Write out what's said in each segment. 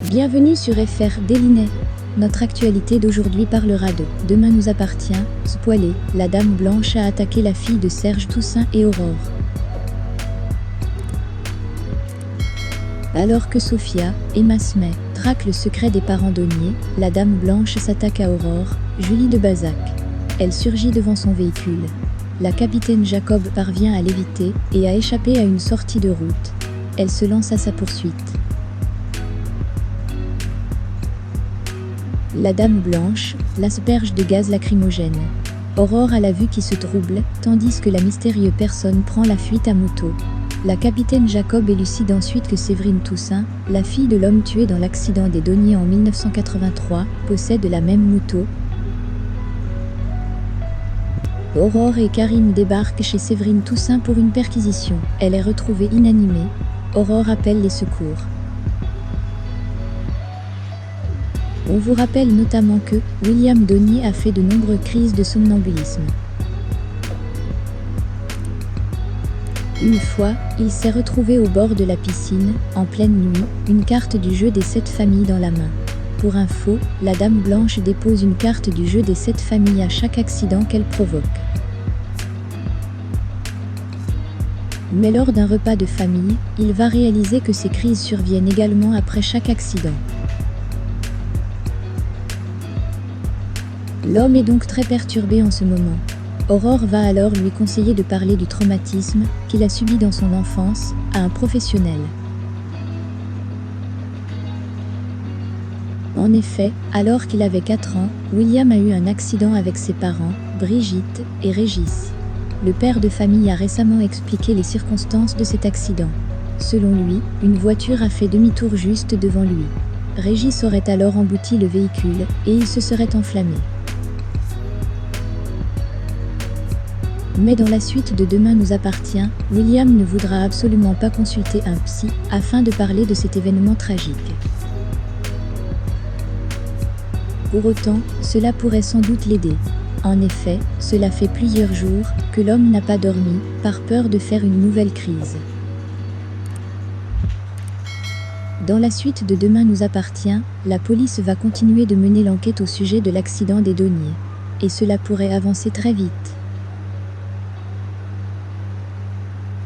Bienvenue sur FR Délinet. Notre actualité d'aujourd'hui parlera de « Demain nous appartient », spoilé, la Dame Blanche a attaqué la fille de Serge Toussaint et Aurore. Alors que Sophia, Emma Smith, traque le secret des parents d'Ognier, la Dame Blanche s'attaque à Aurore, Julie de Bazac. Elle surgit devant son véhicule. La capitaine Jacob parvient à l'éviter et à échapper à une sortie de route. Elle se lance à sa poursuite. La Dame Blanche l'asperge de gaz lacrymogène. Aurore a la vue qui se trouble, tandis que la mystérieuse personne prend la fuite à moto. La capitaine Jacob élucide ensuite que Séverine Toussaint, la fille de l'homme tué dans l'accident des Doniers en 1983, possède la même moto. Aurore et Karim débarquent chez Séverine Toussaint pour une perquisition. Elle est retrouvée inanimée. Aurore appelle les secours. On vous rappelle notamment que William Donier a fait de nombreuses crises de somnambulisme. Une fois, il s'est retrouvé au bord de la piscine, en pleine nuit, une carte du jeu des 7 familles dans la main. Pour info, la Dame Blanche dépose une carte du jeu des 7 familles à chaque accident qu'elle provoque. Mais lors d'un repas de famille, il va réaliser que ces crises surviennent également après chaque accident. L'homme est donc très perturbé en ce moment. Aurore va alors lui conseiller de parler du traumatisme qu'il a subi dans son enfance à un professionnel. En effet, alors qu'il avait 4 ans, William a eu un accident avec ses parents, Brigitte et Régis. Le père de famille a récemment expliqué les circonstances de cet accident. Selon lui, une voiture a fait demi-tour juste devant lui. Régis aurait alors embouti le véhicule et il se serait enflammé. Mais dans la suite de Demain nous appartient, William ne voudra absolument pas consulter un psy afin de parler de cet événement tragique. Pour autant, cela pourrait sans doute l'aider. En effet, cela fait plusieurs jours que l'homme n'a pas dormi, par peur de faire une nouvelle crise. Dans la suite de Demain nous appartient, la police va continuer de mener l'enquête au sujet de l'accident des Doniers. Et cela pourrait avancer très vite.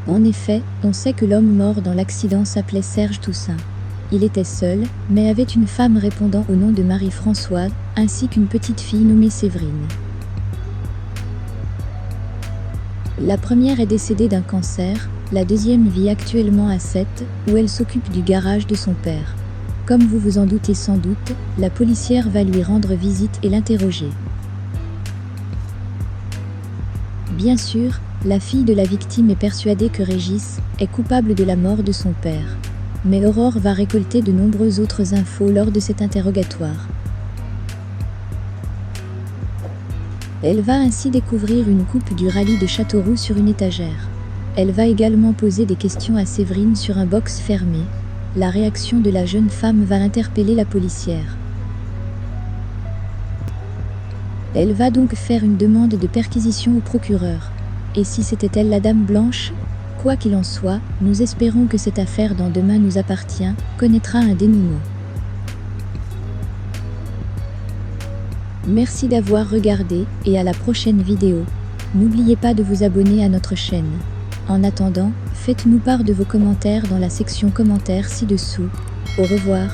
En effet, on sait que l'homme mort dans l'accident s'appelait Serge Toussaint. Il était seul, mais avait une femme répondant au nom de Marie-Françoise, ainsi qu'une petite fille nommée Séverine. La première est décédée d'un cancer, la deuxième vit actuellement à Sète, où elle s'occupe du garage de son père. Comme vous vous en doutez sans doute, la policière va lui rendre visite et l'interroger. Bien sûr, la fille de la victime est persuadée que Régis est coupable de la mort de son père. Mais Aurore va récolter de nombreuses autres infos lors de cet interrogatoire. Elle va ainsi découvrir une coupe du rallye de Châteauroux sur une étagère. Elle va également poser des questions à Séverine sur un box fermé. La réaction de la jeune femme va interpeller la policière. Elle va donc faire une demande de perquisition au procureur. Et si c'était elle la Dame Blanche? Quoi qu'il en soit, nous espérons que cette affaire dans Demain nous appartient connaîtra un dénouement. Merci d'avoir regardé et à la prochaine vidéo. N'oubliez pas de vous abonner à notre chaîne. En attendant, faites-nous part de vos commentaires dans la section commentaires ci-dessous. Au revoir.